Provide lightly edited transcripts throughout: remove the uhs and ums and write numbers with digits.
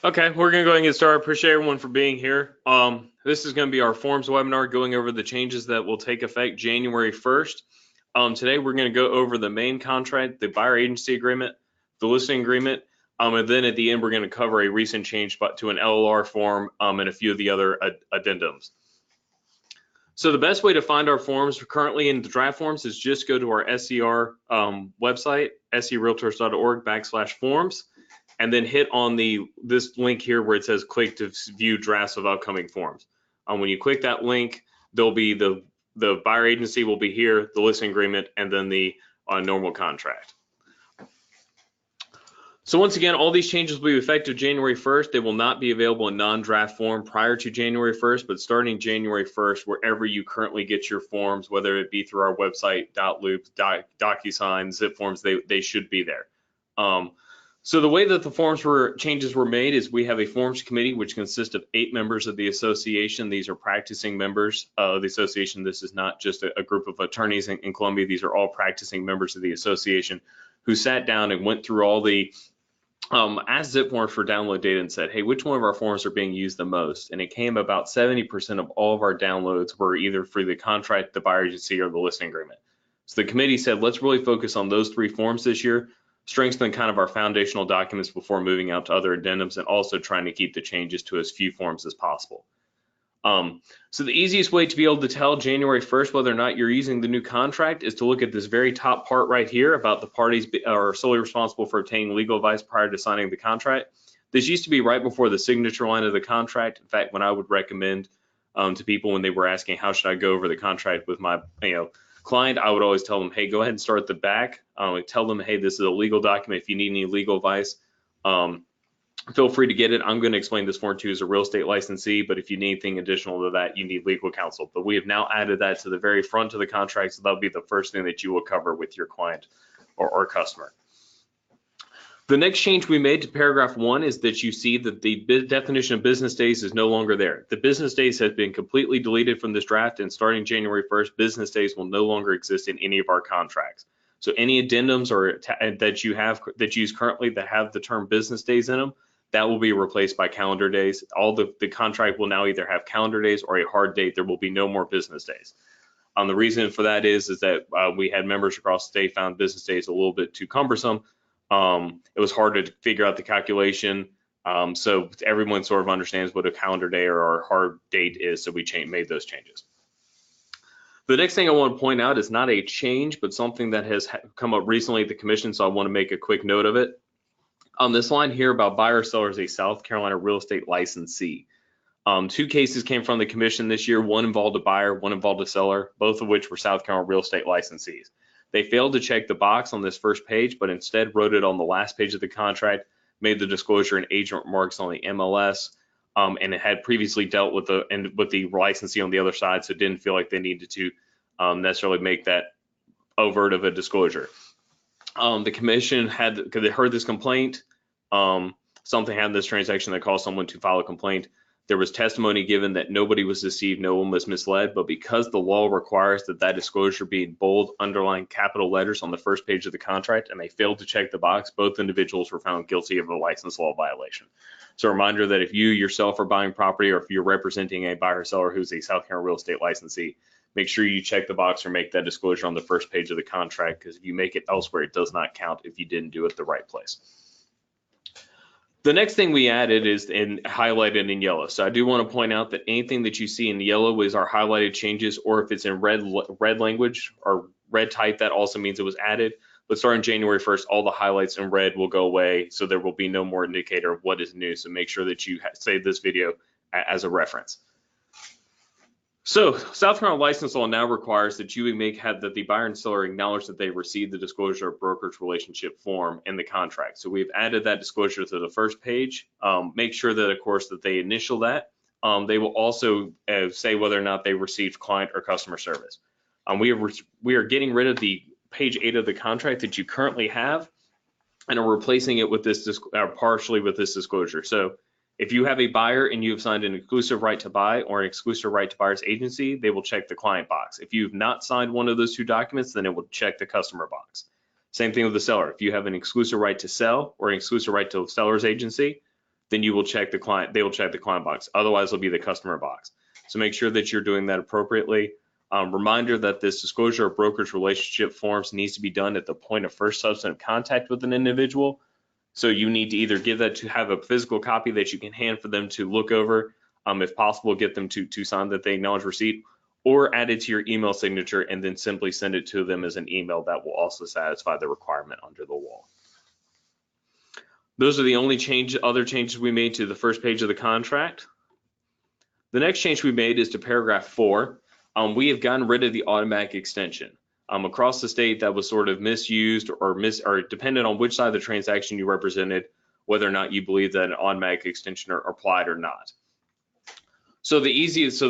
Okay, we're gonna go ahead and get started. Appreciate everyone for being here. This is gonna be our forms webinar going over the changes that will take effect January 1st. Today we're gonna go over the main contract, the buyer agency agreement, the listing agreement, and then at the end we're gonna cover a recent change to an LLR form and a few of the other addendums. So the best way to find our forms currently in the draft forms is just go to our SCR website, screaltors.org/forms. And then hit on this link here where it says click to view drafts of upcoming forms. When you click that link, there'll be the buyer agency will be here, the listing agreement, and then the normal contract. So once again, all these changes will be effective January 1st. They will not be available in non-draft form prior to January 1st, but starting January 1st, wherever you currently get your forms, whether it be through our website, .loop, DocuSign, Zip Forms, they should be there. So the way that the changes were made is we have a forms committee which consists of 8 members of the association. These are practicing members of the association. This is not just a group of attorneys in Columbia. These are all practicing members of the association who sat down and went through all the asked Zip Forms for download data and said, hey, which one of our forms are being used the most? And it came about 70% of all of our downloads were either for the contract, the buyer agency, or the listing agreement. So the committee said, let's really focus on those 3 forms this year, strengthen kind of our foundational documents before moving out to other addendums, and also trying to keep the changes to as few forms as possible. So the easiest way to be able to tell January 1st whether or not you're using the new contract is to look at this very top part right here about the parties are solely responsible for obtaining legal advice prior to signing the contract. This used to be right before the signature line of the contract. In fact, when I would recommend to people when they were asking how should I go over the contract with my client, I would always tell them, hey, go ahead and start at the back. Tell them, hey, this is a legal document. If you need any legal advice, feel free to get it. I'm going to explain this form to you as a real estate licensee, but if you need anything additional to that, you need legal counsel. But we have now added that to the very front of the contract, so that'll be the first thing that you will cover with your client or customer. The next change we made to paragraph 1 is that you see that the definition of business days is no longer there. The business days have been completely deleted from this draft, and starting January 1st, business days will no longer exist in any of our contracts. So any addendums that you use currently that have the term business days in them, that will be replaced by calendar days. All the contract will now either have calendar days or a hard date. There will be no more business days. The reason for that is that we had members across the state found business days a little bit too cumbersome. It was hard to figure out the calculation. So everyone sort of understands what a calendar day or a hard date is. So we made those changes. The next thing I want to point out is not a change, but something that has come up recently at the commission. So I want to make a quick note of it. On this line here about buyer seller is a South Carolina real estate licensee. 2 cases came from the commission this year. One involved a buyer, one involved a seller, both of which were South Carolina real estate licensees. They failed to check the box on this first page, but instead wrote it on the last page of the contract, made the disclosure in agent remarks on the MLS, and it had previously dealt with the licensee on the other side, so didn't feel like they needed to necessarily make that overt of a disclosure. The commission because they heard this complaint, something happened in this transaction that caused someone to file a complaint. There was testimony given that nobody was deceived, no one was misled, but because the law requires that disclosure be in bold, underlined capital letters on the first page of the contract, and they failed to check the box, both individuals were found guilty of a license law violation. So a reminder that if you yourself are buying property or if you're representing a buyer or seller who's a South Carolina real estate licensee, make sure you check the box or make that disclosure on the first page of the contract, because if you make it elsewhere, it does not count if you didn't do it the right place. The next thing we added is highlighted in yellow. So I do want to point out that anything that you see in yellow is our highlighted changes, or if it's in red language or red type, that also means it was added. But starting January 1st, all the highlights in red will go away, so there will be no more indicator of what is new. So make sure that you save this video as a reference. So South Carolina license law now requires that that the buyer and seller acknowledge that they received the disclosure of brokerage relationship form in the contract. So we've added that disclosure to the first page. Make sure that, of course, that they initial that. They will also say whether or not they received client or customer service. We are getting rid of the page 8 of the contract that you currently have and are replacing it with this partially with this disclosure. So if you have a buyer and you have signed an exclusive right to buy or an exclusive right to buyer's agency, they will check the client box. If you've not signed one of those 2 documents, then it will check the customer box. Same thing with the seller. If you have an exclusive right to sell or an exclusive right to seller's agency, then you will check the client, they will check the client box. Otherwise, it'll be the customer box. So make sure that you're doing that appropriately. Reminder that this disclosure of brokerage relationship forms needs to be done at the point of first substantive contact with an individual. So you need to either give that to have a physical copy that you can hand for them to look over, if possible, get them to sign that they acknowledge receipt, or add it to your email signature and then simply send it to them as an email. That will also satisfy the requirement under the law. Those are the only other changes we made to the first page of the contract. The next change we made is to paragraph 4. We have gotten rid of the automatic extension. Across the state, that was sort of misused or dependent on which side of the transaction you represented, whether or not you believe that an automatic extension are applied or not. So the easiest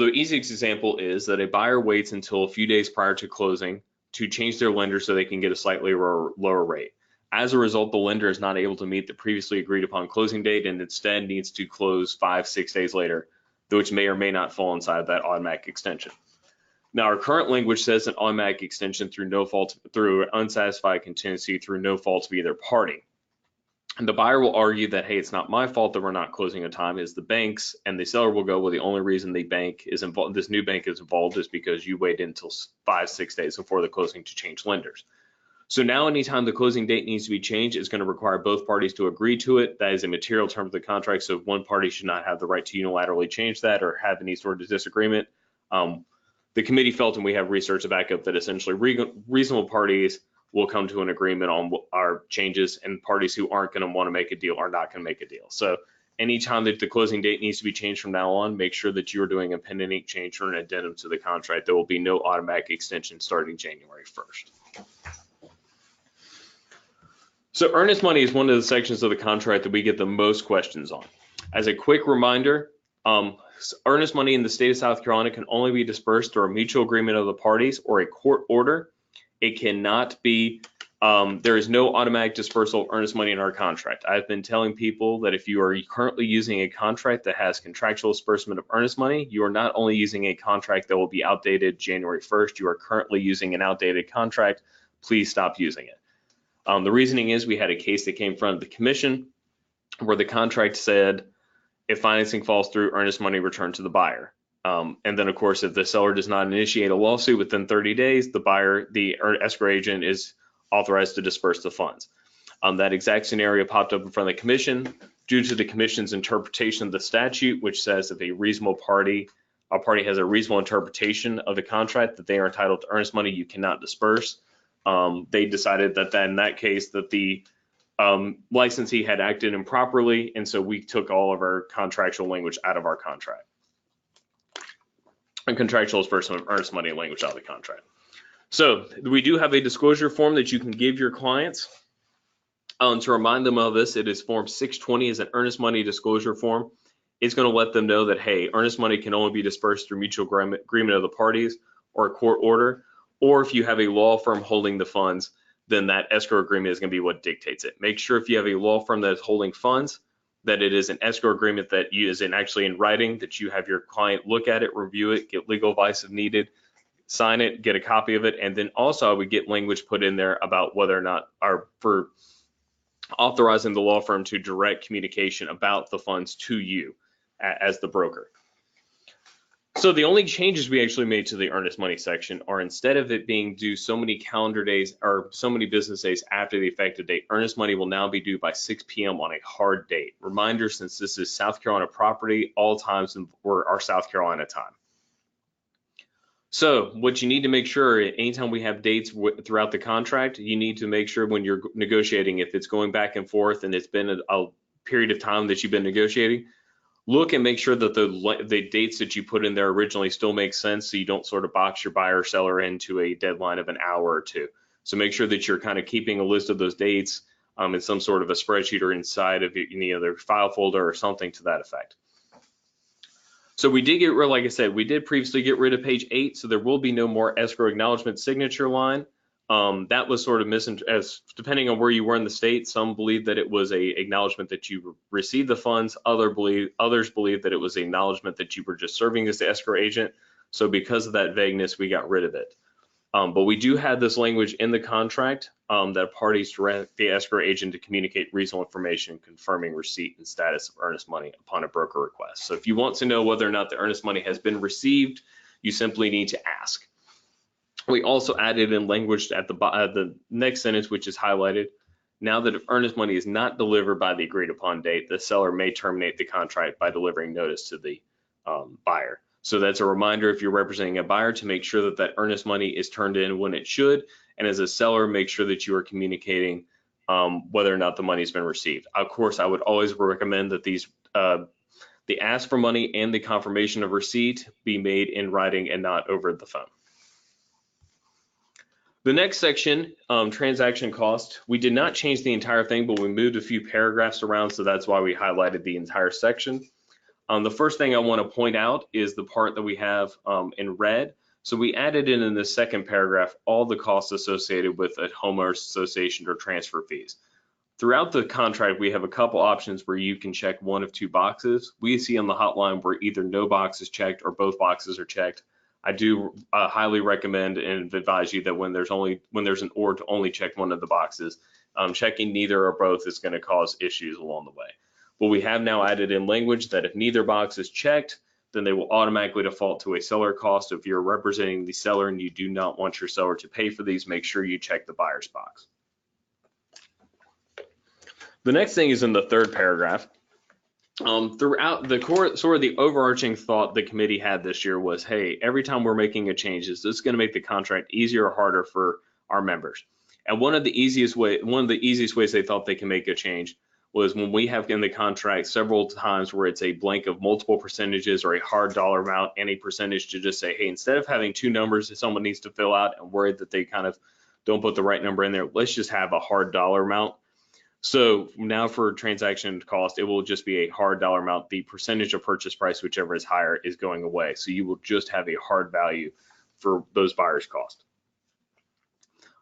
example is that a buyer waits until a few days prior to closing to change their lender so they can get a slightly lower rate. As a result, the lender is not able to meet the previously agreed upon closing date and instead needs to close 5-6 days later, which may or may not fall inside that automatic extension. Now, our current language says an automatic extension through unsatisfied contingency through no fault of either party. And the buyer will argue that, hey, it's not my fault that we're not closing on time, it's the bank's, and the seller will go, well, the only reason the bank is involved, this new bank is involved, is because you waited until 5-6 days before the closing to change lenders. So now anytime the closing date needs to be changed, it's going to require both parties to agree to it. That is a material term of the contract, so one party should not have the right to unilaterally change that or have any sort of disagreement. The committee felt, and we have research to back up, that essentially reasonable parties will come to an agreement on our changes, and parties who aren't going to want to make a deal are not going to make a deal. So anytime that the closing date needs to be changed from now on, make sure that you're doing a pen and ink change or an addendum to the contract. There will be no automatic extension starting January 1st. So earnest money is one of the sections of the contract that we get the most questions on. As a quick reminder, earnest money in the state of South Carolina can only be dispersed through a mutual agreement of the parties or a court order. It cannot be, there is no automatic dispersal of earnest money in our contract. I've been telling people that if you are currently using a contract that has contractual disbursement of earnest money, you are not only using a contract that will be outdated January 1st, you are currently using an outdated contract. Please stop using it. The reasoning is we had a case that came from the commission where the contract said if financing falls through, earnest money returned to the buyer. And then, of course, if the seller does not initiate a lawsuit within 30 days, the escrow agent is authorized to disperse the funds. That exact scenario popped up in front of the commission due to the commission's interpretation of the statute, which says if a party has a reasonable interpretation of the contract that they are entitled to earnest money, you cannot disperse. They decided that in that case that the licensee had acted improperly, and so we took all of our contractual language out of our contract. And contractual disbursement of earnest money language out of the contract. So we do have a disclosure form that you can give your clients. To remind them of this, it is Form 620 is an earnest money disclosure form. It's going to let them know that, hey, earnest money can only be dispersed through mutual agreement of the parties or a court order. Or if you have a law firm holding the funds, then that escrow agreement is going to be what dictates it. Make sure if you have a law firm that is holding funds, that it is an escrow agreement that is actually in writing, that you have your client look at it, review it, get legal advice if needed, sign it, get a copy of it, and then also I would get language put in there about whether or not for authorizing the law firm to direct communication about the funds to you as the broker. So the only changes we actually made to the earnest money section are, instead of it being due so many calendar days or so many business days after the effective date, earnest money will now be due by 6 p.m. on a hard date. Reminder, since this is South Carolina property, all times are South Carolina time. So what you need to make sure, anytime we have dates throughout the contract, you need to make sure when you're negotiating, if it's going back and forth and it's been a period of time that you've been negotiating, look and make sure that the dates that you put in there originally still make sense, so you don't sort of box your buyer or seller into a deadline of an hour or two. So make sure that you're kind of keeping a list of those dates in some sort of a spreadsheet or inside of any other file folder or something to that effect. So we did like I said, we did previously get rid of page 8, so there will be no more escrow acknowledgement signature line. That was sort of depending on where you were in the state, some believe that it was a acknowledgement that you received the funds, others believe that it was an acknowledgement that you were just serving as the escrow agent. So because of that vagueness, we got rid of it. But we do have this language in the contract that parties direct the escrow agent to communicate reasonable information confirming receipt and status of earnest money upon a broker request. So if you want to know whether or not the earnest money has been received, you simply need to ask. We also added in language at the next sentence, which is highlighted. Now that if earnest money is not delivered by the agreed upon date, the seller may terminate the contract by delivering notice to the buyer. So that's a reminder if you're representing a buyer to make sure that that earnest money is turned in when it should. And as a seller, make sure that you are communicating whether or not the money's been received. Of course, I would always recommend that the ask for money and the confirmation of receipt be made in writing and not over the phone. The next section, transaction cost, we did not change the entire thing, but we moved a few paragraphs around, so that's why we highlighted the entire section. The first thing I want to point out is the part that we have in red. So we added in the second paragraph all the costs associated with a homeowners association or transfer fees. Throughout the contract, we have a couple options where you can check one of two boxes. We see on the hotline where either no box is checked or both boxes are checked. I do highly recommend and advise you that when there's an or to only check one of the boxes, checking neither or both is going to cause issues along the way. But we have now added in language that if neither box is checked, then they will automatically default to a seller cost. If you're representing the seller and you do not want your seller to pay for these, make sure you check the buyer's box. The next thing is in the third paragraph. Throughout the core, sort of the overarching thought the committee had this year was, hey, every time we're making a change, is this going to make the contract easier or harder for our members? And one of the easiest ways they thought they can make a change was when we have in the contract several times where it's a blank of multiple percentages or a hard dollar amount and a percentage to just say, hey, instead of having two numbers that someone needs to fill out and worried that they kind of don't put the right number in there, let's just have a hard dollar amount. So now for transaction cost, it will just be a hard dollar amount. The percentage of purchase price, whichever is higher, is going away. So you will just have a hard value for those buyers' cost.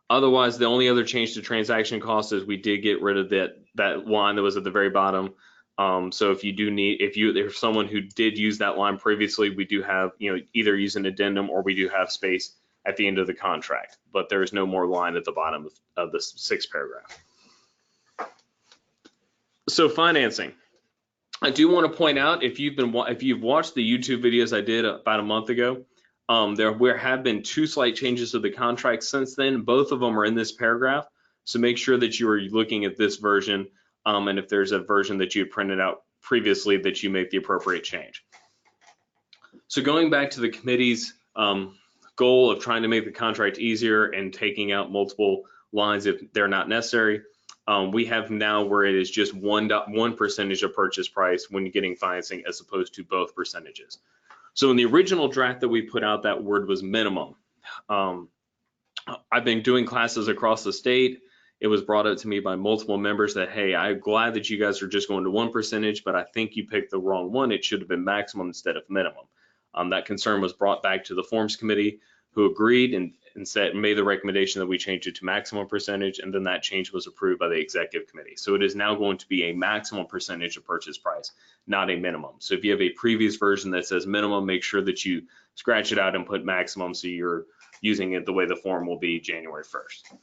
Otherwise, the only other change to transaction cost is we did get rid of that line that was at the very bottom. So if someone who did use that line previously, we do have, either use an addendum or we do have space at the end of the contract, but there is no more line at the bottom of the sixth paragraph. So financing, I do want to point out if you've watched the YouTube videos I did about a month ago, there have been two slight changes to the contract since then. Both of them are in this paragraph. So make sure that you are looking at this version, and if there's a version that you had printed out previously, that you make the appropriate change. So going back to the committee's goal of trying to make the contract easier and taking out multiple lines if they're not necessary, we have now where it is just one percentage of purchase price when getting financing as opposed to both percentages. So in the original draft that we put out, that word was minimum. I've been doing classes across the state. It was brought up to me by multiple members that, hey, I'm glad that you guys are just going to 1%, but I think you picked the wrong one. It should have been maximum instead of minimum. That concern was brought back to the forms committee, who agreed and made the recommendation that we change it to maximum percentage, and then that change was approved by the executive committee. So it is now going to be a maximum percentage of purchase price, not a minimum. So if you have a previous version that says minimum, make sure that you scratch it out and put maximum so you're using it the way the form will be January 1st.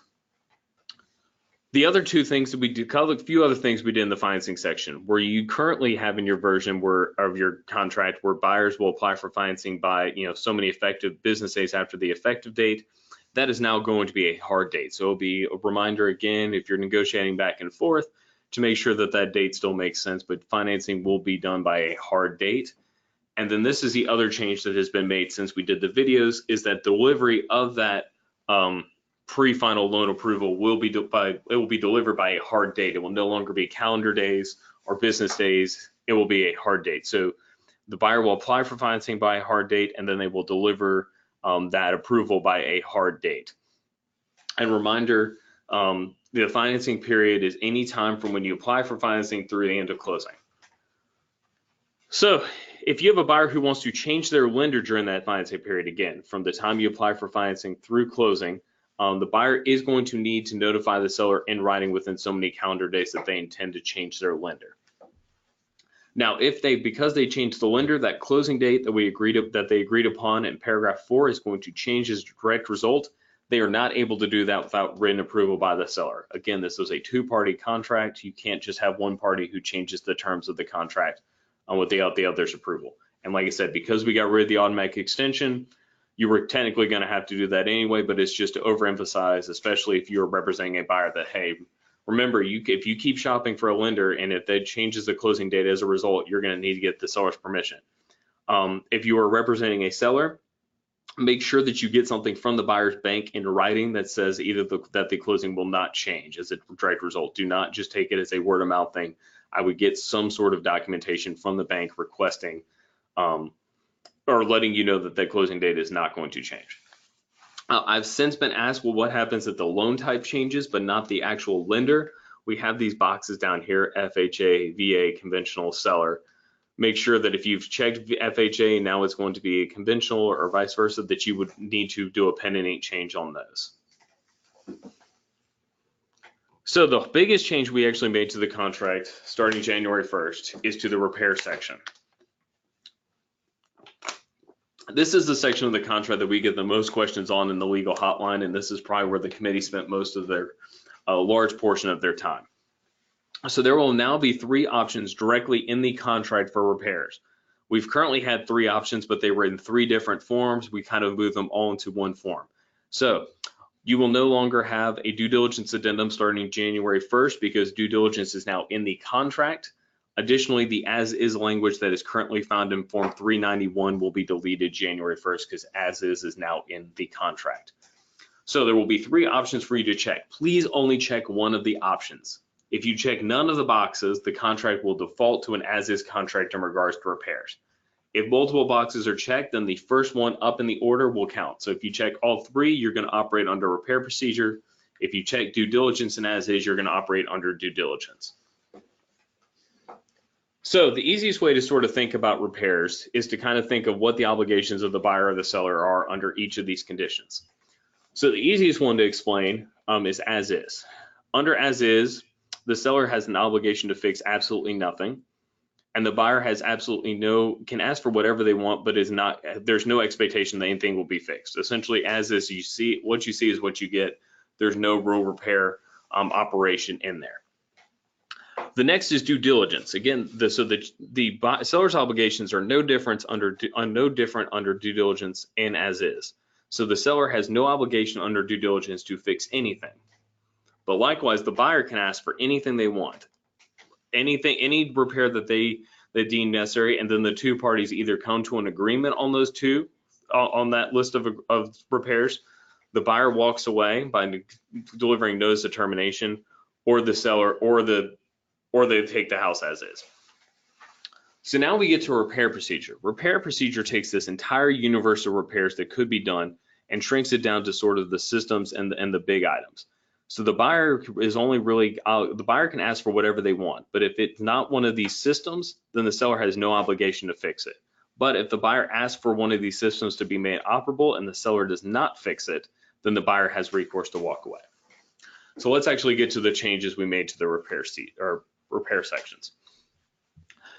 The other two things that we did, a few other things we did in the financing section, where you currently have in your version of your contract where buyers will apply for financing by so many effective business days after the effective date. That is now going to be a hard date. So it'll be a reminder again, if you're negotiating back and forth, to make sure that that date still makes sense, but financing will be done by a hard date. And then this is the other change that has been made since we did the videos, is that delivery of that pre-final loan approval will be delivered by a hard date. It will no longer be calendar days or business days. It will be a hard date. So the buyer will apply for financing by a hard date, and then they will deliver that approval by a hard date. And reminder, the financing period is any time from when you apply for financing through the end of closing. So if you have a buyer who wants to change their lender during that financing period, again, from the time you apply for financing through closing, the buyer is going to need to notify the seller in writing within so many calendar days that they intend to change their lender. Now, because they changed the lender, that closing date that they agreed upon in paragraph 4 is going to change as a direct result. They are not able to do that without written approval by the seller. Again, this is a two-party contract. You can't just have one party who changes the terms of the contract without the other's approval. And like I said, because we got rid of the automatic extension, you were technically going to have to do that anyway, but it's just to overemphasize, especially if you're representing a buyer, that, hey, remember, if you keep shopping for a lender and if that changes the closing date as a result, you're going to need to get the seller's permission. If you are representing a seller, make sure that you get something from the buyer's bank in writing that says either that the closing will not change as a direct result. Do not just take it as a word of mouth thing. I would get some sort of documentation from the bank requesting or letting you know that the closing date is not going to change. I've since been asked, well, what happens if the loan type changes but not the actual lender? We have these boxes down here, FHA, VA, conventional, seller. Make sure that if you've checked FHA, now it's going to be a conventional or vice versa, that you would need to do a pen and ink change on those. So the biggest change we actually made to the contract starting January 1st is to the repair section. This is the section of the contract that we get the most questions on in the legal hotline, and this is probably where the committee spent most of their large portion of their time. So there will now be 3 options directly in the contract for repairs. We've currently had 3 options, but they were in 3 different forms. We kind of moved them all into one form. So you will no longer have a due diligence addendum starting January 1st because due diligence is now in the contract. Additionally, the as-is language that is currently found in Form 391 will be deleted January 1st because as-is is now in the contract. So there will be 3 options for you to check. Please only check one of the options. If you check none of the boxes, the contract will default to an as-is contract in regards to repairs. If multiple boxes are checked, then the first one up in the order will count. So if you check all 3, you're going to operate under repair procedure. If you check due diligence and as-is, you're going to operate under due diligence. So the easiest way to sort of think about repairs is to kind of think of what the obligations of the buyer or the seller are under each of these conditions. So the easiest one to explain is as is. Under as is, the seller has an obligation to fix absolutely nothing, and the buyer has absolutely can ask for whatever they want, but there's no expectation that anything will be fixed. Essentially, as is, what you see is what you get. There's no real repair operation in there. The next is due diligence. Again, the seller's obligations are no different under due diligence and as is. So the seller has no obligation under due diligence to fix anything. But likewise, the buyer can ask for anything they want, any repair that they deem necessary, and then the 2 parties either come to an agreement on those 2 on that list of repairs. The buyer walks away by delivering notice of termination, or the seller or they take the house as is. So now we get to repair procedure. Repair procedure takes this entire universe of repairs that could be done and shrinks it down to sort of the systems and the big items. So the buyer is only really, the buyer can ask for whatever they want, but if it's not one of these systems, then the seller has no obligation to fix it. But if the buyer asks for one of these systems to be made operable and the seller does not fix it, then the buyer has recourse to walk away. So let's actually get to the changes we made to the repair sections.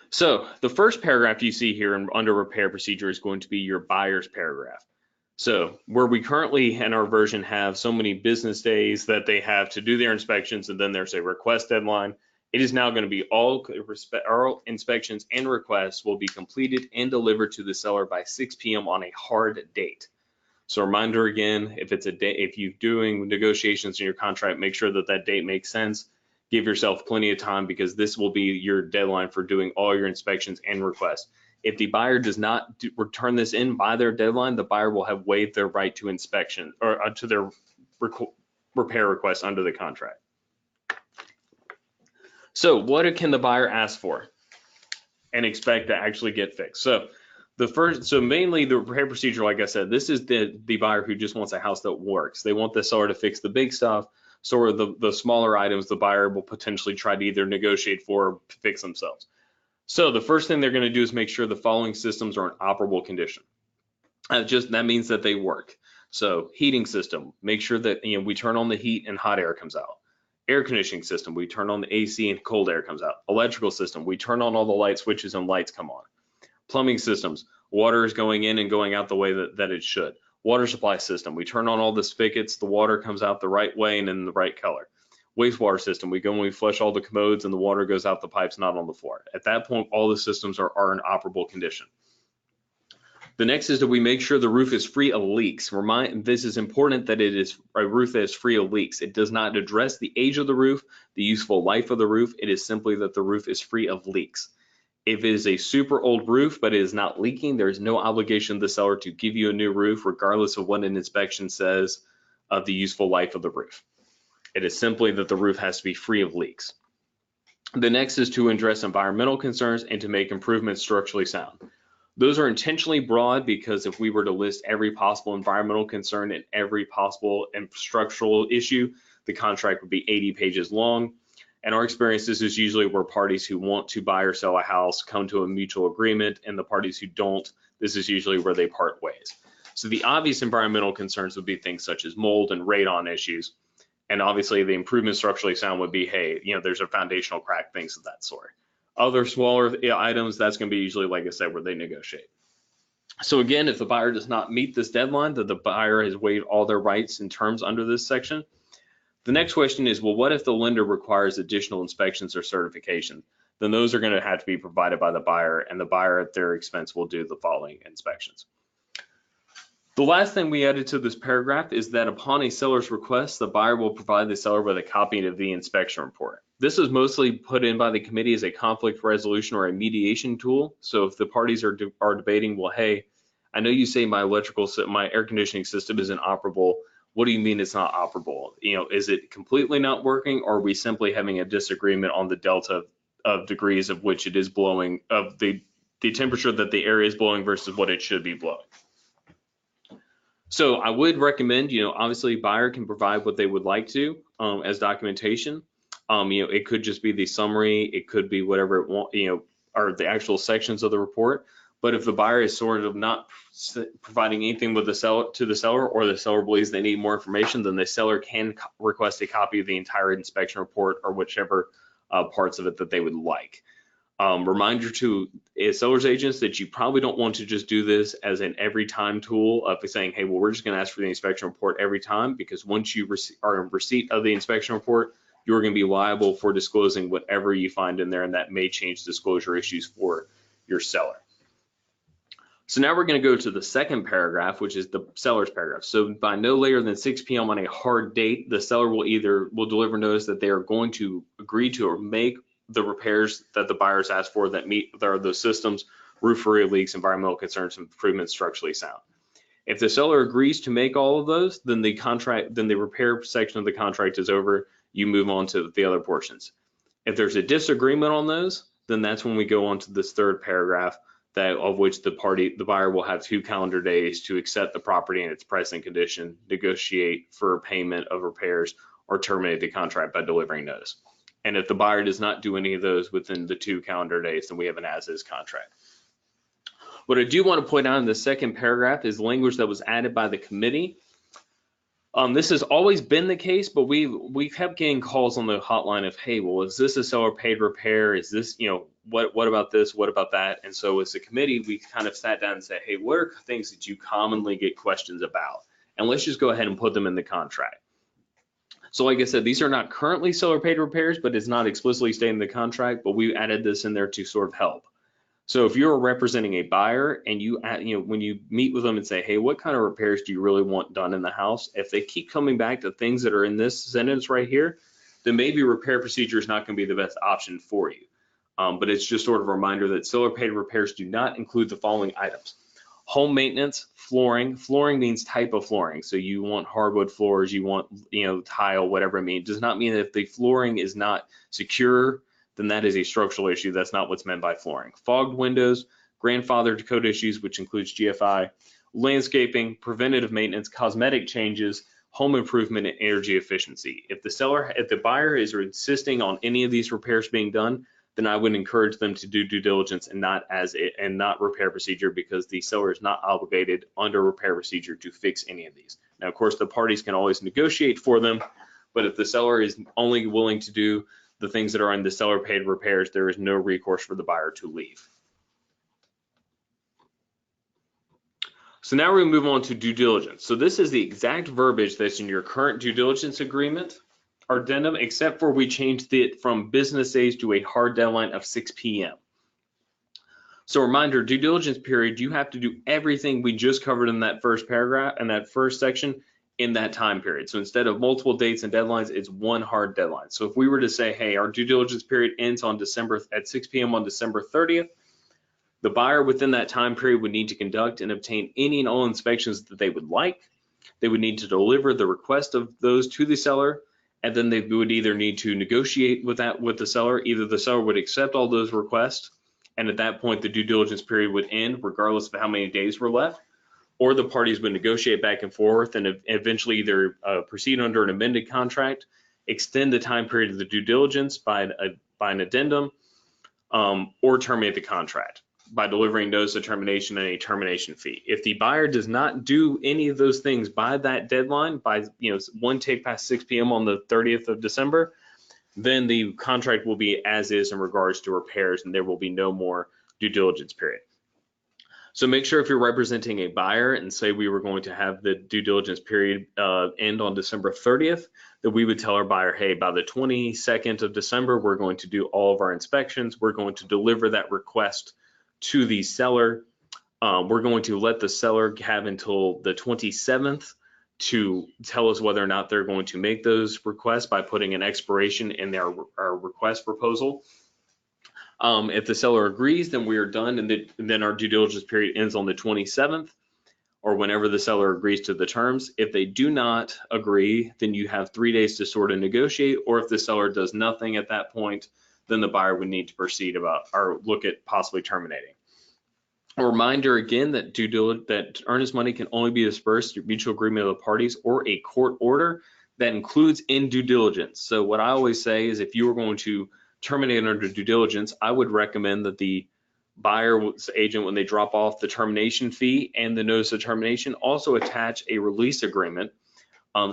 So the first paragraph you see here under repair procedure is going to be your buyer's paragraph. So where we currently in our version have so many business days that they have to do their inspections and then there's a request deadline, it is now going to be all inspections and requests will be completed and delivered to the seller by 6 p.m. on a hard date. So reminder again, if you're doing negotiations in your contract, make sure that date makes sense. Give yourself plenty of time because this will be your deadline for doing all your inspections and requests. If the buyer does not return this in by their deadline, the buyer will have waived their right to inspection or to their repair request under the contract. So what can the buyer ask for and expect to actually get fixed? So mainly the repair procedure, like I said, this is the buyer who just wants a house that works. They want the seller to fix the big stuff. So the smaller items, the buyer will potentially try to either negotiate for or fix themselves. So the first thing they're going to do is make sure the following systems are in operable condition. That means that they work. So heating system, make sure that we turn on the heat and hot air comes out. Air conditioning system, we turn on the AC and cold air comes out. Electrical system, we turn on all the light switches and lights come on. Plumbing systems, water is going in and going out the way that it should. Water supply system, we turn on all the spigots, the water comes out the right way and in the right color. Wastewater system, we go and we flush all the commodes and the water goes out the pipes, not on the floor. At that point, all the systems are in operable condition. The next is that we make sure the roof is free of leaks. This is important that it is a roof that is free of leaks. It does not address the age of the roof, the useful life of the roof. It is simply that the roof is free of leaks. If it is a super old roof, but it is not leaking, there is no obligation of the seller to give you a new roof, regardless of what an inspection says of the useful life of the roof. It is simply that the roof has to be free of leaks. The next is to address environmental concerns and to make improvements structurally sound. Those are intentionally broad because if we were to list every possible environmental concern and every possible structural issue, the contract would be 80 pages long. And our experience, this is usually where parties who want to buy or sell a house come to a mutual agreement, and the parties who don't, this is usually where they part ways. So the obvious environmental concerns would be things such as mold and radon issues. And obviously the improvement structurally sound would be, hey, there's a foundational crack, things of that sort. Other smaller items, that's going to be usually, like I said, where they negotiate. So again, if the buyer does not meet this deadline, that the buyer has waived all their rights and terms under this section. The next question is, well, what if the lender requires additional inspections or certification? Then those are going to have to be provided by the buyer, and the buyer at their expense will do the following inspections. The last thing we added to this paragraph is that upon a seller's request, the buyer will provide the seller with a copy of the inspection report. This is mostly put in by the committee as a conflict resolution or a mediation tool. So if the parties are debating, well, hey, I know you say my air conditioning system isn't operable. What do you mean it's not operable? Is it completely not working, or are we simply having a disagreement on the delta of degrees of which it is blowing, of the temperature that the area is blowing versus what it should be blowing? So I would recommend, obviously buyer can provide what they would like to as documentation. It could just be the summary, it could be whatever it want, or the actual sections of the report. But if the buyer is sort of not providing anything with the seller or the seller believes they need more information, then the seller can request a copy of the entire inspection report or whichever parts of it that they would like. Reminder to seller's agents that you probably don't want to just do this as an every time tool of saying, hey, well, we're just going to ask for the inspection report every time, because once you are in receipt of the inspection report, you're going to be liable for disclosing whatever you find in there, and that may change disclosure issues for your seller. So now we're going to go to the second paragraph, which is the seller's paragraph. So by no later than 6 p.m. on a hard date, the seller will deliver notice that they are going to agree to or make the repairs that the buyers asked for that meet those systems, roof area leaks, environmental concerns, improvements, structurally sound. If the seller agrees to make all of those, then the repair section of the contract is over. You move on to the other portions. If there's a disagreement on those, then that's when we go on to this third paragraph, of which the buyer will have 2 calendar days to accept the property in its price and condition, negotiate for payment of repairs, or terminate the contract by delivering notice. And if the buyer does not do any of those within the 2 calendar days, then we have an as-is contract. What I do want to point out in the second paragraph is language that was added by the committee. This has always been the case, but we kept getting calls on the hotline of, hey, well, is this a seller paid repair? Is this, what about this? What about that? And so as a committee, we kind of sat down and said, hey, what are things that you commonly get questions about? And let's just go ahead and put them in the contract. So like I said, these are not currently seller paid repairs, but it's not explicitly stated in the contract, but we added this in there to sort of help. So if you're representing a buyer and when you meet with them and say, hey, what kind of repairs do you really want done in the house? If they keep coming back to things that are in this sentence right here, then maybe repair procedure is not going to be the best option for you. But it's just sort of a reminder that seller paid repairs do not include the following items: home maintenance, flooring. Flooring means type of flooring. So you want hardwood floors, you want tile, whatever it means. Does not mean that if the flooring is not secure, then that is a structural issue. That's not what's meant by flooring. Fogged windows, grandfathered code issues, which includes GFI, landscaping, preventative maintenance, cosmetic changes, home improvement, and energy efficiency. If the buyer is insisting on any of these repairs being done, then I would encourage them to do due diligence and not repair procedure, because the seller is not obligated under repair procedure to fix any of these. Now, of course, the parties can always negotiate for them, but if the seller is only willing to do the things that are in the seller paid repairs, there is no recourse for the buyer to leave. So now we move on to due diligence. So this is the exact verbiage that's in your current due diligence agreement or addendum, except for we changed it from business days to a hard deadline of 6 p.m. So reminder, due diligence period, you have to do everything we just covered in that first paragraph and that first section in that time period. So instead of multiple dates and deadlines, it's one hard deadline. So if we were to say, hey, our due diligence period ends on at 6 p.m. on December 30th, the buyer within that time period would need to conduct and obtain any and all inspections that they would like. They would need to deliver the request of those to the seller, and then they would either need to negotiate with the seller. Either the seller would accept all those requests, and at that point the due diligence period would end regardless of how many days were left, or the parties would negotiate back and forth and eventually either proceed under an amended contract, extend the time period of the due diligence by an addendum, or terminate the contract by delivering notice of termination and a termination fee. If the buyer does not do any of those things by that deadline, by one take past 6 p.m. on the 30th of December, then the contract will be as is in regards to repairs, and there will be no more due diligence period. So make sure if you're representing a buyer and say we were going to have the due diligence period end on December 30th, that we would tell our buyer, hey, by the 22nd of December, we're going to do all of our inspections. We're going to deliver that request to the seller. We're going to let the seller have until the 27th to tell us whether or not they're going to make those requests by putting an expiration in our request proposal. If the seller agrees, then we are done, and then our due diligence period ends on the 27th or whenever the seller agrees to the terms. If they do not agree, then you have 3 days to sort of negotiate, or if the seller does nothing at that point, then the buyer would need to proceed or look at possibly terminating. A reminder again that earnest money can only be dispersed through mutual agreement of the parties or a court order that includes in due diligence. So what I always say is if you were going to terminate under due diligence, I would recommend that the buyer's agent, when they drop off the termination fee and the notice of termination, also attach a release agreement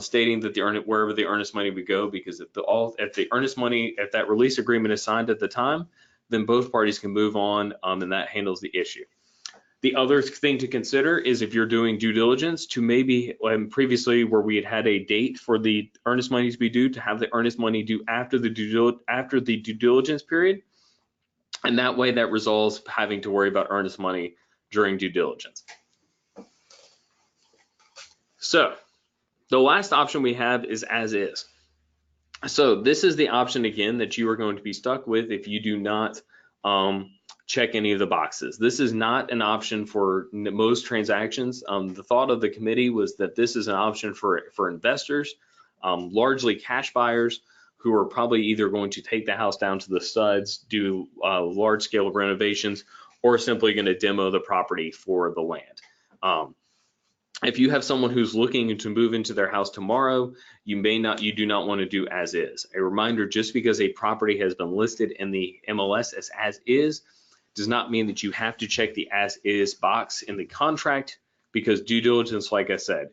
stating that wherever the earnest money would go, because if that release agreement is signed at the time, then both parties can move on, and that handles the issue. The other thing to consider is if you're doing due diligence to maybe previously where we had a date for the earnest money to be due, to have the earnest money due after the due diligence period. And that way that resolves having to worry about earnest money during due diligence. So the last option we have is as is. So this is the option again that you are going to be stuck with if you do not check any of the boxes. This is not an option for most transactions. The thought of the committee was that this is an option for investors, largely cash buyers who are probably either going to take the house down to the studs, do large scale renovations, or simply going to demo the property for the land. If you have someone who's looking to move into their house tomorrow, you do not want to do as is. A reminder, just because a property has been listed in the MLS as is, does not mean that you have to check the as is box in the contract, because due diligence, like I said,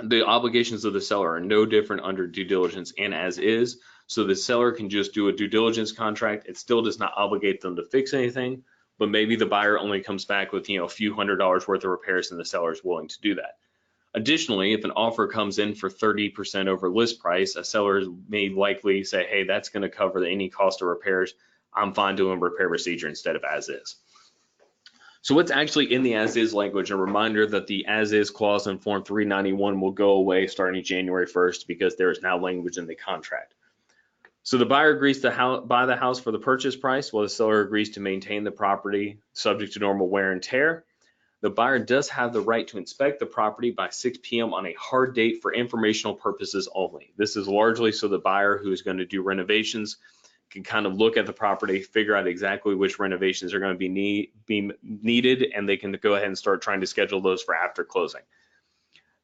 the obligations of the seller are no different under due diligence and as is. So the seller can just do a due diligence contract. It still does not obligate them to fix anything, but maybe the buyer only comes back with a few $100s worth of repairs and the seller is willing to do that. Additionally, if an offer comes in for 30% over list price, a seller may likely say, hey, that's going to cover any cost of repairs. I'm fine doing repair procedure instead of as is. So what's actually in the as is language? A reminder that the as is clause in Form 391 will go away starting January 1st because there is now language in the contract. So the buyer agrees to buy the house for the purchase price, while the seller agrees to maintain the property subject to normal wear and tear. The buyer does have the right to inspect the property by 6 p.m. on a hard date for informational purposes only. This is largely so the buyer who is going to do renovations can kind of look at the property, figure out exactly which renovations are going to be needed, and they can go ahead and start trying to schedule those for after closing.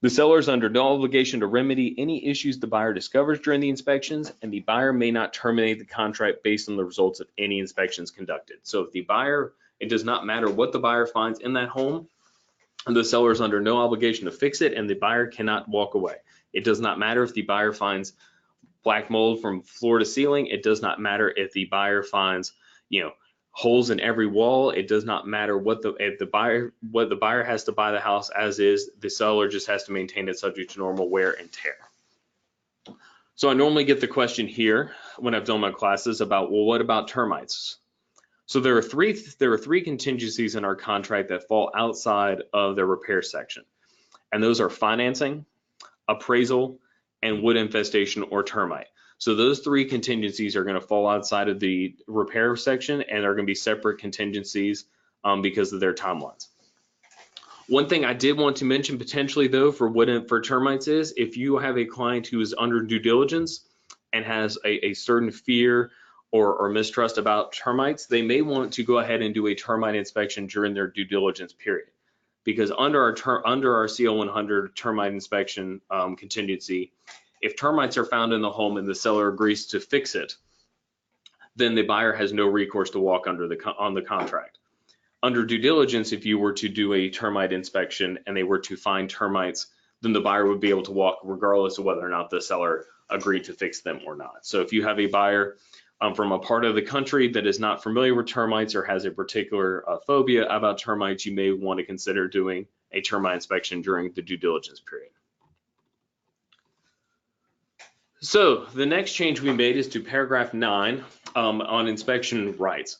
The seller is under no obligation to remedy any issues the buyer discovers during the inspections, and the buyer may not terminate the contract based on the results of any inspections conducted. So if the buyer, it does not matter what the buyer finds in that home, the seller is under no obligation to fix it, and the buyer cannot walk away. It does not matter if the buyer finds black mold from floor to ceiling. It does not matter if the buyer finds, holes in every wall. It does not matter what the buyer has to buy the house as is. The seller just has to maintain it subject to normal wear and tear. So I normally get the question here when I've done my classes about, well, what about termites? So there are three contingencies in our contract that fall outside of the repair section, and those are financing, appraisal, and wood infestation or termite. So those three contingencies are going to fall outside of the repair section and are going to be separate contingencies because of their timelines. One thing I did want to mention potentially though for termites is if you have a client who is under due diligence and has a certain fear or mistrust about termites, they may want to go ahead and do a termite inspection during their due diligence period. Because under our CO100 termite inspection contingency, if termites are found in the home and the seller agrees to fix it, then the buyer has no recourse to walk on the contract. Under due diligence, if you were to do a termite inspection and they were to find termites, then the buyer would be able to walk regardless of whether or not the seller agreed to fix them or not. So if you have a buyer from a part of the country that is not familiar with termites or has a particular phobia about termites, you may want to consider doing a termite inspection during the due diligence period. So the next change we made is to paragraph 9 on inspection rights.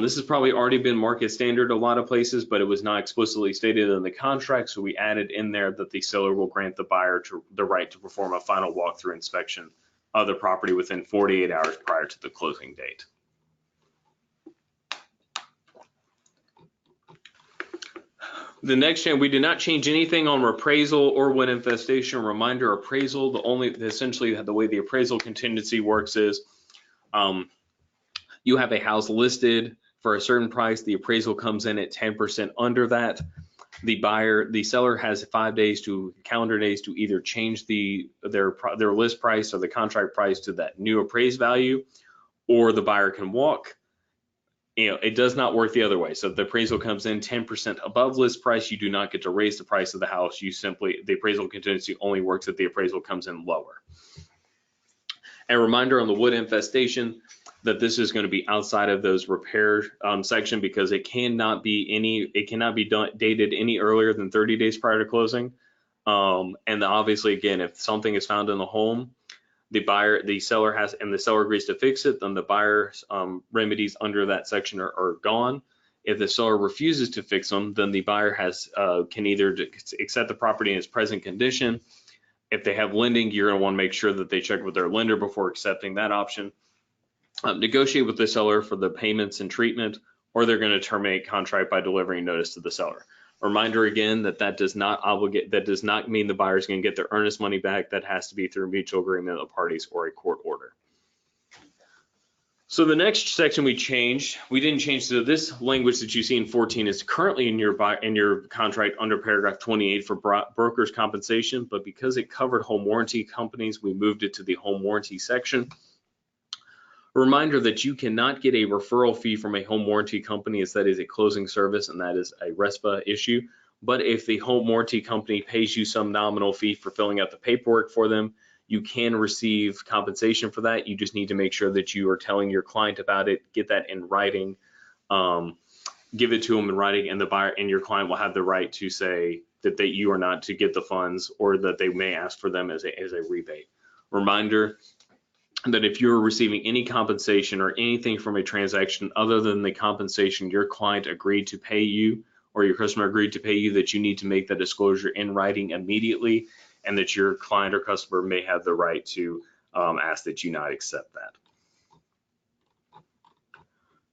This has probably already been market standard a lot of places, but it was not explicitly stated in the contract, so we added in there that the seller will grant the buyer the right to perform a final walkthrough inspection of the property within 48 hours prior to the closing date. The next change, we did not change anything on appraisal or wood infestation. Reminder, appraisal, essentially the way the appraisal contingency works is you have a house listed for a certain price, the appraisal comes in at 10% under that. The seller has 5 days to calendar days to either change their list price or the contract price to that new appraised value, or the buyer can walk. It does not work the other way. So if the appraisal comes in 10% above list price, you do not get to raise the price of the house. The appraisal contingency only works if the appraisal comes in lower. And a reminder on the wood infestation that this is going to be outside of those repair section because it cannot be dated any earlier than 30 days prior to closing. And obviously, again, if something is found in the home, the seller agrees to fix it, then the buyer's remedies under that section are gone. If the seller refuses to fix them, then the buyer can either accept the property in its present condition. If they have lending, you're going to want to make sure that they check with their lender before accepting that option. Negotiate with the seller for the payments and treatment, or they're going to terminate contract by delivering notice to the seller. Reminder again that does not mean the buyer is going to get their earnest money back. That has to be through mutual agreement of the parties or a court order. So the next section we didn't change. So this language that you see in 14 is currently in your contract under paragraph 28 for brokers' compensation, but because it covered home warranty companies, we moved it to the home warranty section. A reminder that you cannot get a referral fee from a home warranty company, as that is a closing service and that is a RESPA issue. But if the home warranty company pays you some nominal fee for filling out the paperwork for them, you can receive compensation for that. You just need to make sure that you are telling your client about it, get that in writing, give it to them in writing, and the buyer and your client will have the right to say that you are not to get the funds, or that they may ask for them as a rebate. Reminder that if you're receiving any compensation or anything from a transaction other than the compensation your client agreed to pay you or your customer agreed to pay you, that you need to make that disclosure in writing immediately, and that your client or customer may have the right to ask that you not accept that.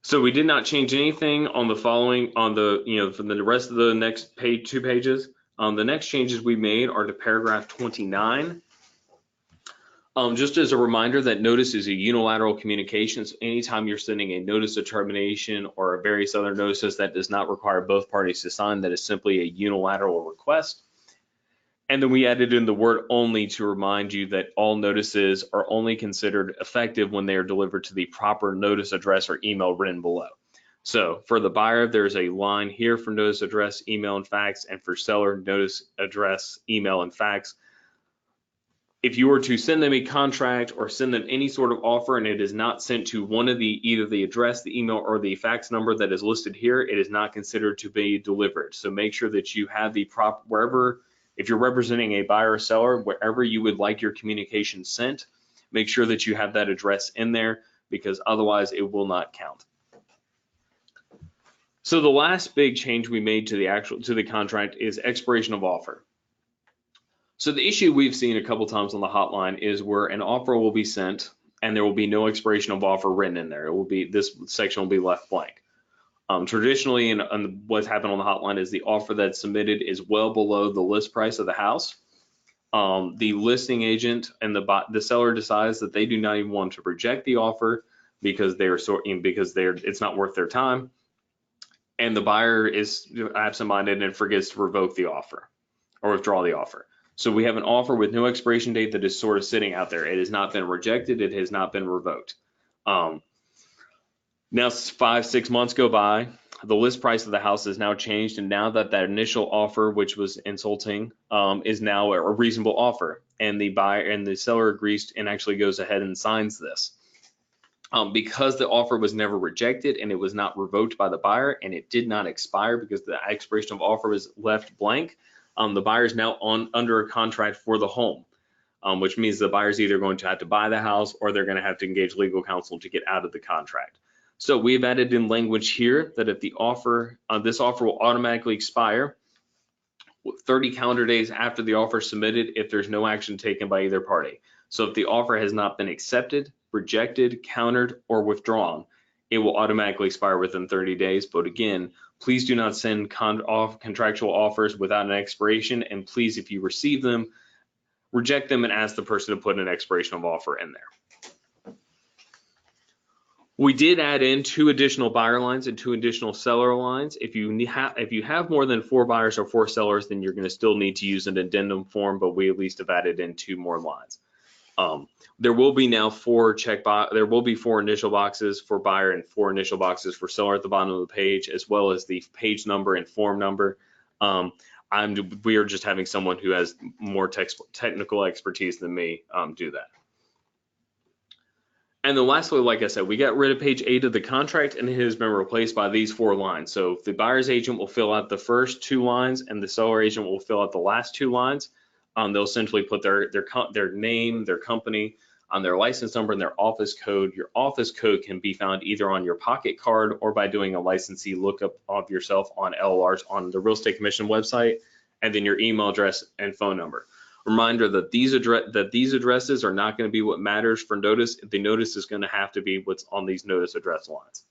So we did not change anything on the following, for the rest of the next page, 2 pages. The next changes we made are to paragraph 29. Just as a reminder that notice is a unilateral communication. So anytime you're sending a notice of termination or various other notices that does not require both parties to sign, that is simply a unilateral request. And then we added in the word only to remind you that all notices are only considered effective when they are delivered to the proper notice address or email written below. So for the buyer, there's a line here for notice address, email, and fax, and for seller, notice address, email, and fax. if you were to send them a contract or send them any sort of offer and it is not sent to one of either the address, the email, or the fax number that is listed here, it is not considered to be delivered. So make sure that you have the wherever, if you're representing a buyer or seller, wherever you would like your communication sent, make sure that you have that address in there, because otherwise it will not count. So the last big change we made to the contract is expiration of offer. So the issue we've seen a couple times on the hotline is where an offer will be sent and there will be no expiration of offer written in there. It will be, this section will be left blank. Traditionally, and what's happened on the hotline is the offer that's submitted is well below the list price of the house. The listing agent and the seller decides that they do not even want to reject the offer because it's not worth their time, and the buyer is absent-minded and forgets to revoke the offer or withdraw the offer. So we have an offer with no expiration date that is sort of sitting out there. It has not been rejected. It has not been revoked. Now 5-6 months go by. The list price of the house has now changed, and now that initial offer, which was insulting, is now a reasonable offer, and the buyer and the seller agrees and actually goes ahead and signs this. Because the offer was never rejected and it was not revoked by the buyer and it did not expire because the expiration of offer was left blank, the buyer is now under a contract for the home, which means the buyer's either going to have to buy the house or they're going to have to engage legal counsel to get out of the contract. So we've added in language here that if the offer, this offer will automatically expire 30 calendar days after the offer is submitted if there's no action taken by either party. So if the offer has not been accepted, rejected, countered, or withdrawn, it will automatically expire within 30 days. But again, please do not send contractual offers without an expiration, and please, if you receive them, reject them and ask the person to put an expiration of offer in there. We did add in 2 additional buyer lines and 2 additional seller lines. If you have more than 4 buyers or 4 sellers, then you're going to still need to use an addendum form, but we at least have added in 2 more lines. There will be now 4 initial boxes for buyer and 4 initial boxes for seller at the bottom of the page, as well as the page number and form number. We are just having someone who has more technical expertise than me do that. And then lastly, like I said, we got rid of page 8 of the contract, and it has been replaced by these 4 lines. So the buyer's agent will fill out the first 2 lines and the seller agent will fill out the last 2 lines. They'll essentially put their name, their company, their license number, and their office code. Your office code can be found either on your pocket card or by doing a licensee lookup of yourself on LLRs on the Real Estate Commission website, and then your email address and phone number. Reminder that these addresses are not going to be what matters for notice. The notice is going to have to be what's on these notice address lines.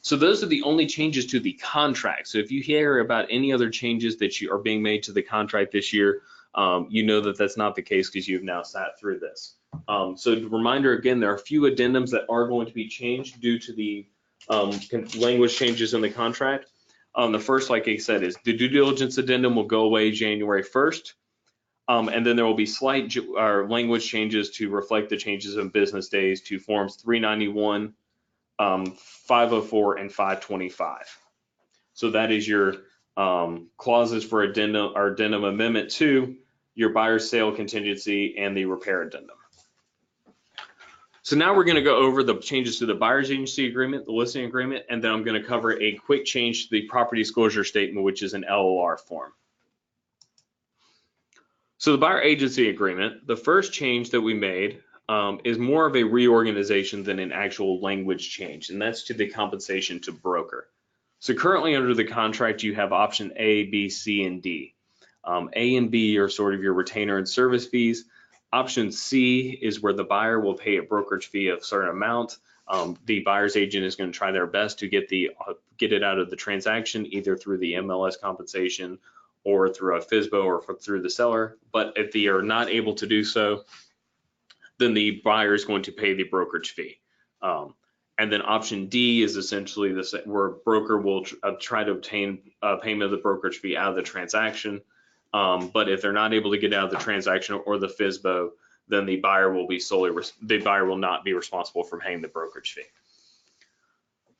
So those are the only changes to the contract. So if you hear about any other changes that are being made to the contract this year, you know that that's not the case because you've now sat through this. So reminder again, there are a few addendums that are going to be changed due to the language changes in the contract. The first, like I said, is the due diligence addendum will go away January 1st. And then there will be slight language changes to reflect the changes in business days to forms 391, 504, and 525. So that is your clauses for addendum or addendum amendment to your buyer's sale contingency and the repair addendum. So now we're going to go over the changes to the buyer's agency agreement, the listing agreement, and then I'm going to cover a quick change to the property disclosure statement, which is an LOR form. So the buyer agency agreement, the first change that we made is more of a reorganization than an actual language change, and that's to the compensation to broker. So currently under the contract, you have option A, B, C, and D. A and B are sort of your retainer and service fees. Option C is where the buyer will pay a brokerage fee of a certain amount. The buyer's agent is going to try their best to get it out of the transaction, either through the MLS compensation or through a FSBO or through the seller. But if they are not able to do so, then the buyer is going to pay the brokerage fee. And then option D is essentially where broker will try to obtain payment of the brokerage fee out of the transaction. But if they're not able to get out of the transaction or the FSBO, then the buyer will not be responsible for paying the brokerage fee.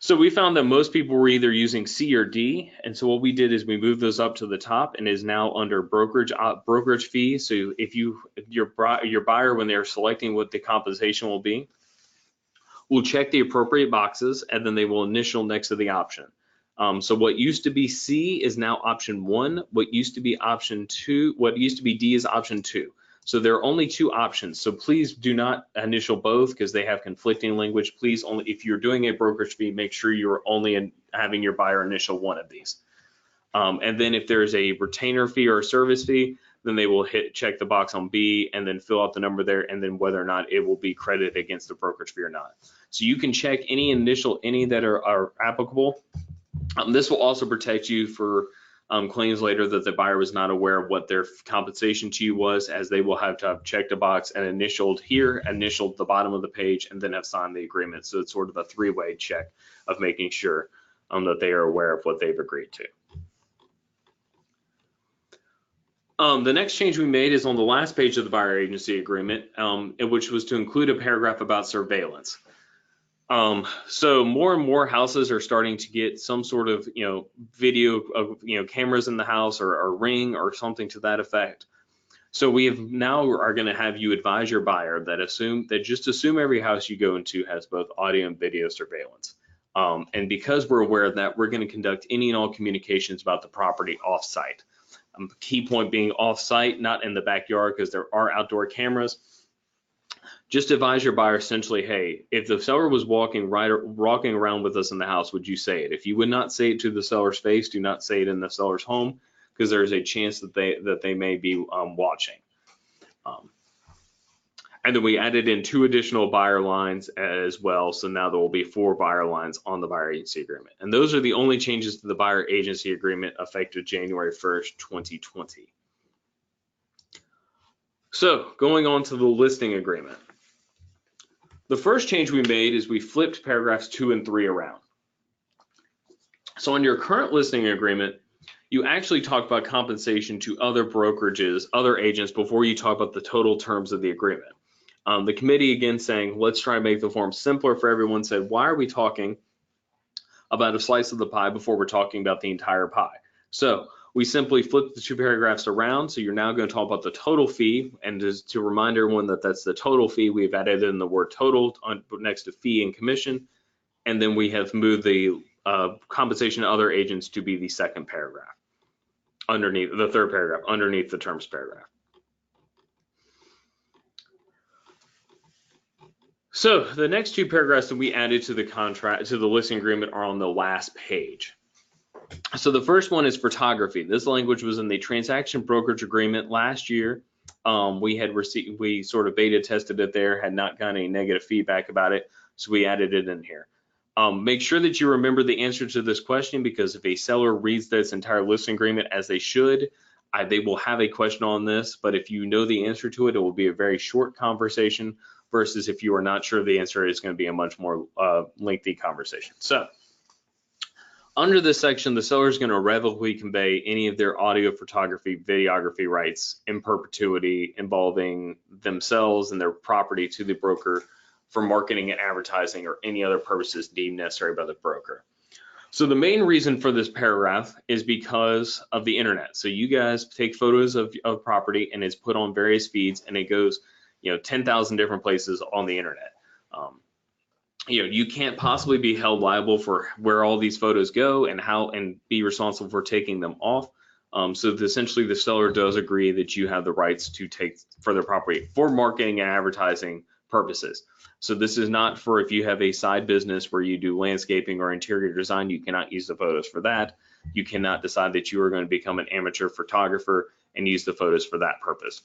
So we found that most people were either using C or D, and so what we did is we moved those up to the top and is now under brokerage fee. So if your buyer, when they're selecting what the compensation will be, will check the appropriate boxes and then they will initial next to the option. So what used to be C is now option 1. What used to be option 2, what used to be D is option 2. So there are only 2 options. So please do not initial both because they have conflicting language. Please only, if you're doing a brokerage fee, make sure you're only having your buyer initial one of these. And then if there's a retainer fee or a service fee, then they will check the box on B and then fill out the number there, and then whether or not it will be credited against the brokerage fee or not. So you can check any that are applicable. This will also protect you for claims later that the buyer was not aware of what their compensation to you was, as they will have to have checked a box and initialed here, initialed the bottom of the page, and then have signed the agreement. So it's sort of a 3-way check of making sure that they are aware of what they've agreed to. The next change we made is on the last page of the buyer agency agreement, which was to include a paragraph about surveillance. So more and more houses are starting to get some sort of, video of, cameras in the house or Ring or something to that effect. So we have now are going to have you advise your buyer that just assume every house you go into has both audio and video surveillance. And because we're aware of that, we're going to conduct any and all communications about the property off-site. Key point being off-site, not in the backyard, because there are outdoor cameras. Just advise your buyer essentially, hey, if the seller was walking around with us in the house, would you say it? If you would not say it to the seller's face, do not say it in the seller's home, because there is a chance that they may be watching. And then we added in 2 additional buyer lines as well. So now there will be 4 buyer lines on the buyer agency agreement. And those are the only changes to the buyer agency agreement effective January 1st, 2020. So going on to the listing agreement. The first change we made is we flipped paragraphs 2 and 3 around. So on your current listing agreement, you actually talk about compensation to other brokerages, other agents, before you talk about the total terms of the agreement. The committee, again, saying, let's try and make the form simpler for everyone, said, why are we talking about a slice of the pie before we're talking about the entire pie? So we simply flipped the 2 paragraphs around. So you're now going to talk about the total fee. And just to remind everyone that that's the total fee, we've added in the word total next to fee and commission. And then we have moved the compensation to other agents to be the second paragraph, underneath the third paragraph, underneath the terms paragraph. So the next 2 paragraphs that we added to the contract, to the listing agreement, are on the last page. So the first one is photography. This language was in the transaction brokerage agreement last year. We sort of beta tested it there, had not gotten any negative feedback about it, so we added it in here. Make sure that you remember the answer to this question, because if a seller reads this entire listing agreement, as they should, they will have a question on this, but if you know the answer to it, it will be a very short conversation, versus if you are not sure of the answer, it's going to be a much more lengthy conversation. So under this section, the seller is going to irrevocably convey any of their audio, photography, videography rights in perpetuity involving themselves and their property to the broker for marketing and advertising or any other purposes deemed necessary by the broker. So the main reason for this paragraph is because of the internet. So you guys take photos of property and it's put on various feeds, and it goes 10,000 different places on the internet. You can't possibly be held liable for where all these photos go and be responsible for taking them off. So essentially the seller does agree that you have the rights to take further property for marketing and advertising purposes. So this is not for if you have a side business where you do landscaping or interior design, you cannot use the photos for that. You cannot decide that you are going to become an amateur photographer and use the photos for that purpose.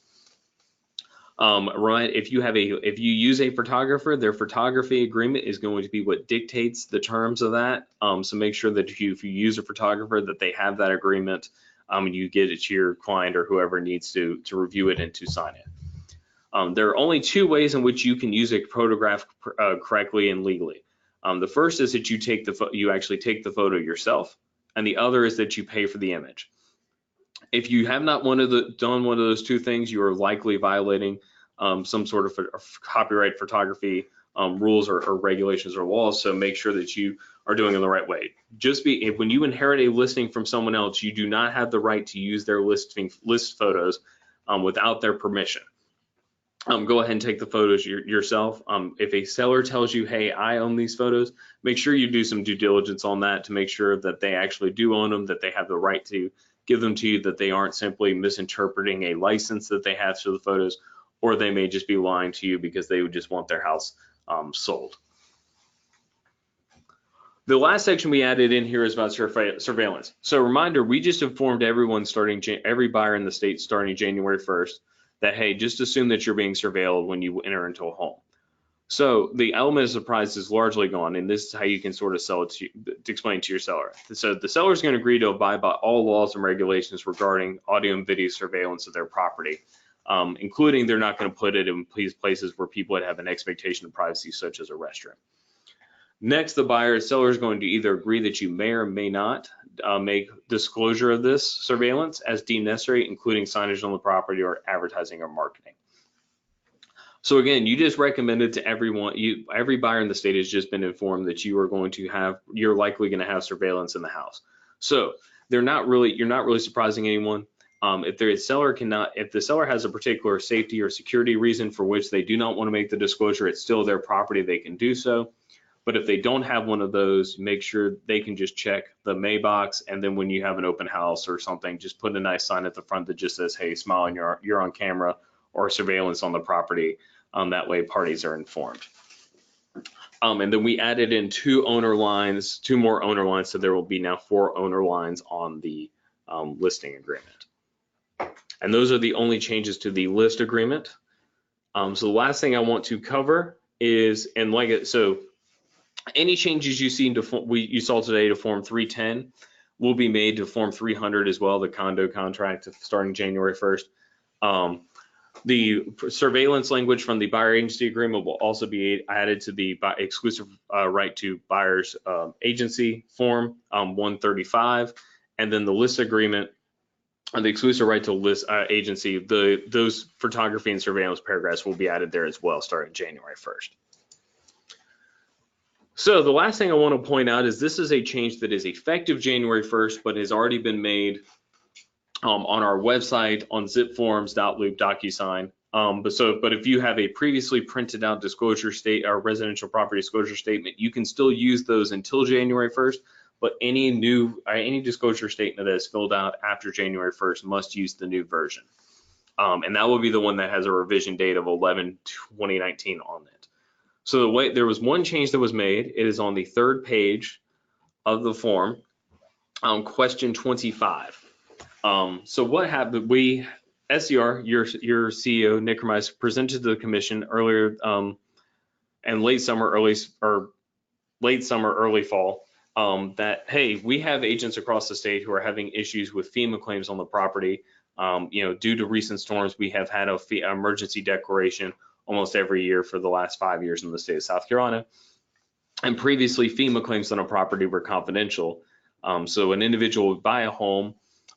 Right, if you use a photographer, their photography agreement is going to be what dictates the terms of that. So make sure that if you use a photographer, that they have that agreement, and you get it to your client or whoever needs to review it and to sign it. There are only 2 ways in which you can use a photograph correctly and legally. The first is that you actually take the photo yourself, and the other is that you pay for the image. If you have not done one of those 2 things, you are likely violating some sort of copyright photography rules or regulations or laws. So make sure that you are doing it the right way. When you inherit a listing from someone else, you do not have the right to use their list photos without their permission. Go ahead and take the photos yourself. If a seller tells you, hey, I own these photos, make sure you do some due diligence on that to make sure that they actually do own them, that they have the right to give them to you, that they aren't simply misinterpreting a license that they have to the photos, or they may just be lying to you because they would just want their house sold. The last section we added in here is about surveillance. So reminder, we just informed everyone every buyer in the state starting January 1st that, hey, just assume that you're being surveilled when you enter into a home. So the element of surprise is largely gone, and this is how you can sort of sell it to explain to your seller. So the seller is going to agree to abide by all laws and regulations regarding audio and video surveillance of their property, including they're not going to put it in places where people would have an expectation of privacy, such as a restroom. Next, the seller is going to either agree that you may or may not make disclosure of this surveillance as deemed necessary, including signage on the property or advertising or marketing. So again, you just recommended to everyone, every buyer in the state has just been informed that you're likely going to have surveillance in the house. So you're not really surprising anyone. If the seller has a particular safety or security reason for which they do not want to make the disclosure, it's still their property, they can do so. But if they don't have one of those, make sure they can just check the May box, and then when you have an open house or something, just put a nice sign at the front that just says, hey, smile, and you're on camera, or surveillance on the property. That way parties are informed. And then we added in two more owner lines, so there will be now 4 owner lines on the listing agreement. And those are the only changes to the list agreement. So the last thing I want to cover is, any changes you saw today to Form 310 will be made to Form 300 as well, the condo contract starting January 1st. The surveillance language from the buyer agency agreement will also be added to the exclusive right to buyer's agency form 135, and then the list agreement and the exclusive right to list agency, those photography and surveillance paragraphs will be added there as well starting January 1st. So the last thing I want to point out is this is a change that is effective January 1st, but has already been made on our website, on zipforms.loop DocuSign. But if you have a previously printed out disclosure or residential property disclosure statement, you can still use those until January 1st. But any disclosure statement that is filled out after January 1st must use the new version, and that will be the one that has a revision date of 11/2019 on it. So there was one change that was made. It is on the 3rd page of the form, question 25. So what happened? SCR, your CEO, Nick Kermice, presented to the commission earlier and late summer, early fall, that, hey, we have agents across the state who are having issues with FEMA claims on the property. Due to recent storms, we have had an emergency declaration almost every year for the last 5 years in the state of South Carolina. And previously, FEMA claims on a property were confidential. So an individual would buy a home,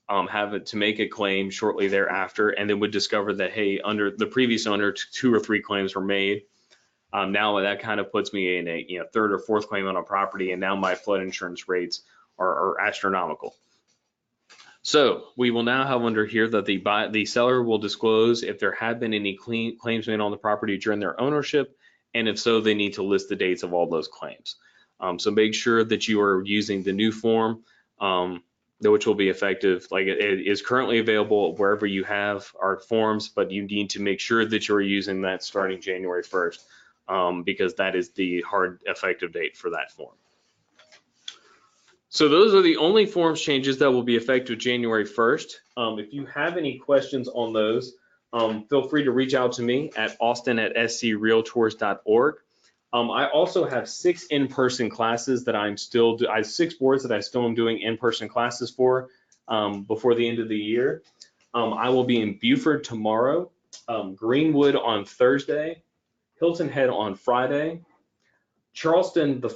have it to make a claim shortly thereafter, and then would discover that, hey, under the previous owner, 2 or 3 claims were made. Now that kind of puts me in a 3rd or 4th claim on a property, and now my flood insurance rates are astronomical. So we will now have under here that the seller will disclose if there have been any claims made on the property during their ownership, and if so, they need to list the dates of all those claims. So make sure that you are using the new form, which will be effective. Like it is currently available wherever you have our forms, but you need to make sure that you're using that starting January 1st, because that is the hard effective date for that form. So those are the only forms changes that will be effective January 1st. If you have any questions on those, feel free to reach out to me at austin@screaltors.org. I also have 6 in-person classes that I have 6 boards that I still am doing in-person classes for before the end of the year. I will be in Beaufort tomorrow, Greenwood on Thursday, Hilton Head on Friday, Charleston the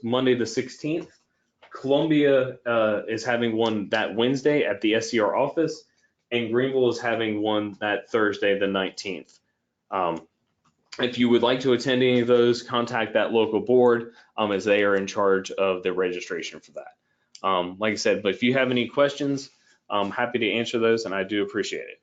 Monday the 16th. Columbia is having one that Wednesday at the SCR office, and Greenville is having one that Thursday the 19th. If you would like to attend any of those, contact that local board as they are in charge of the registration for that. Like I said, but if you have any questions, I'm happy to answer those, and I do appreciate it.